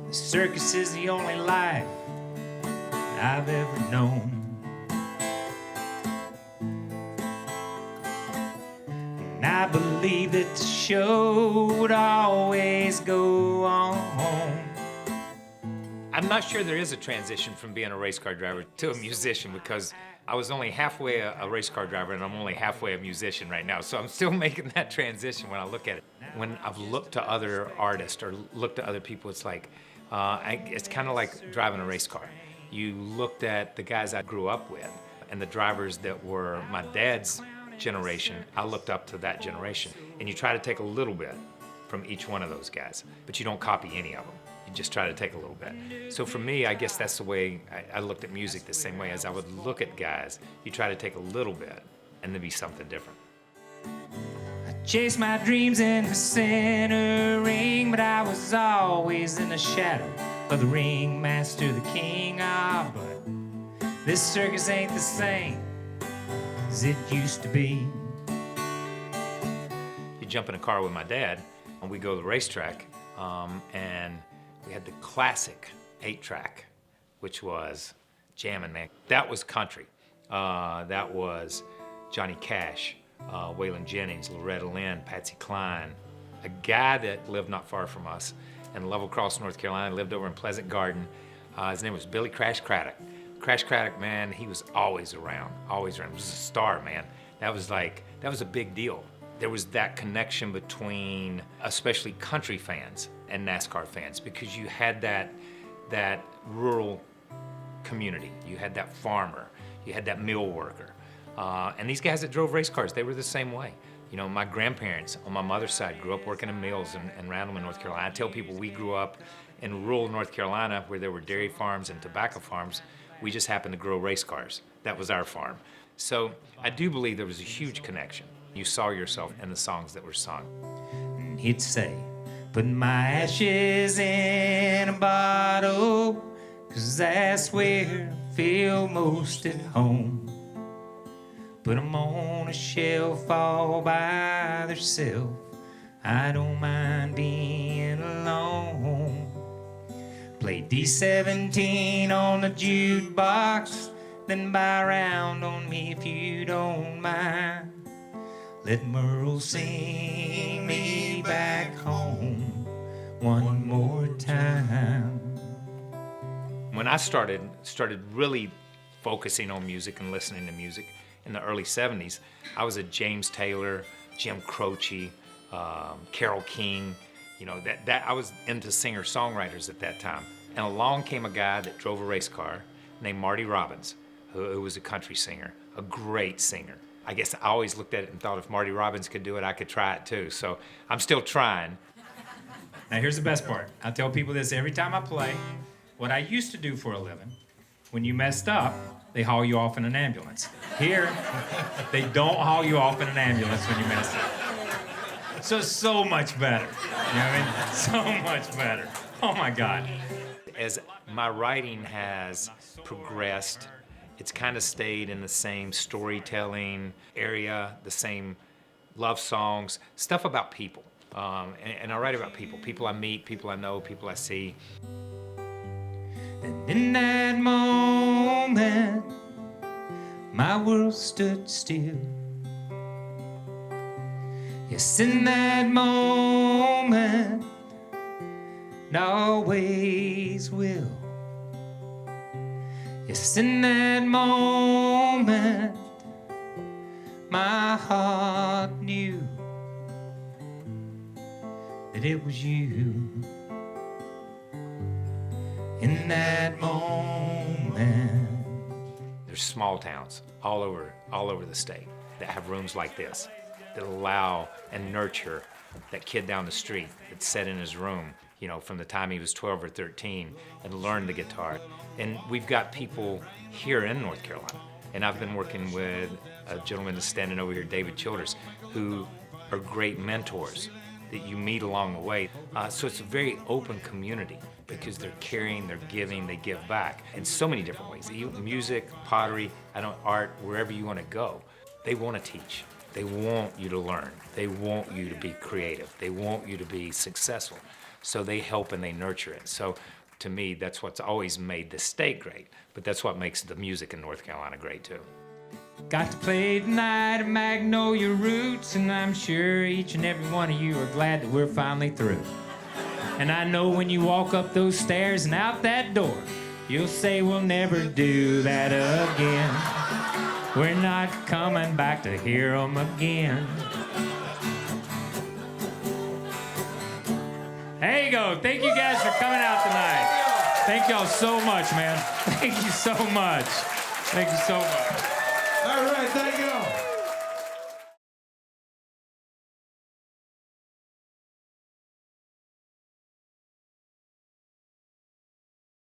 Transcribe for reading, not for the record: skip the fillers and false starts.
The circus is the only life I've ever known. And I believe that the show would always go on. I'm not sure there is a transition from being a race car driver to a musician, because I was only halfway a race car driver and I'm only halfway a musician right now. So I'm still making that transition when I look at it. When I've looked to other artists or looked to other people, it's like, it's kind of like driving a race car. You looked at the guys I grew up with and the drivers that were my dad's generation. I looked up to that generation, and you try to take a little bit from each one of those guys, but you don't copy any of them. You just try to take a little bit. So for me, I guess that's the way I looked at music, the same way as I would look at guys. You try to take a little bit and then be something different. I chased my dreams in the center ring, but I was always in the shadow of the ringmaster, the king. Ah, but this circus ain't the same as it used to be. You jump in a car with my dad, and we go to the racetrack, and we had the classic 8-track, which was jamming, man. That was country. That was Johnny Cash, Waylon Jennings, Loretta Lynn, Patsy Cline. A guy that lived not far from us in Level Cross, North Carolina, lived over in Pleasant Garden. His name was Billy Crash Craddock. Crash Craddock, man, he was always around, always around. He was a star, man. That was a big deal. There was that connection between especially country fans and NASCAR fans, because you had that rural community. You had that farmer, you had that mill worker. And these guys that drove race cars, they were the same way. You know, my grandparents on my mother's side grew up working in mills in Randleman, North Carolina. I tell people we grew up in rural North Carolina where there were dairy farms and tobacco farms. We just happened to grow race cars. That was our farm. So I do believe there was a huge connection. You saw yourself in the songs that were sung. And he'd say, put my ashes in a bottle, 'cause that's where I feel most at home. Put 'em on a shelf all by themselves. I don't mind being alone. Play D17 on the jukebox, then buy around on me if you don't mind. Let Merle sing me back home one more time. When I started really focusing on music and listening to music in the early 70s, I was a James Taylor, Jim Croce, Carole King. You know, that I was into singer-songwriters at that time. And along came a guy that drove a race car named Marty Robbins, who was a country singer, a great singer. I guess I always looked at it and thought if Marty Robbins could do it, I could try it too. So I'm still trying. Now here's the best part. I tell people this every time I play. What I used to do for a living, when you messed up, they haul you off in an ambulance. Here, they don't haul you off in an ambulance when you mess up. So much better. You know what I mean? So much better. Oh my God. As my writing has progressed, it's kind of stayed in the same storytelling area, the same love songs, stuff about people. And I write about people I meet, people I know, people I see. And in that moment, my world stood still. Yes, in that moment, and always will. Yes, in that moment, my heart knew that it was you. In that moment. There's small towns all over the state that have rooms like this, that allow and nurture that kid down the street that sat in his room, you know, from the time he was 12 or 13 and learned the guitar. And we've got people here in North Carolina. And I've been working with a gentleman that's standing over here, David Childers, who are great mentors that you meet along the way. So it's a very open community because they're caring, they're giving, they give back in so many different ways. Music, pottery, art, wherever you want to go. They want to teach. They want you to learn. They want you to be creative. They want you to be successful. So they help and they nurture it. So to me, that's what's always made the state great. But that's what makes the music in North Carolina great too. Got to play tonight at Magnolia Roots, and I'm sure each and every one of you are glad that we're finally through. And I know when you walk up those stairs and out that door, you'll say we'll never do that again. We're not coming back to hear 'em again. There you go. Thank you guys for coming out tonight. Thank y'all so much, man. Thank you so much. Thank you so much. All right, thank you all.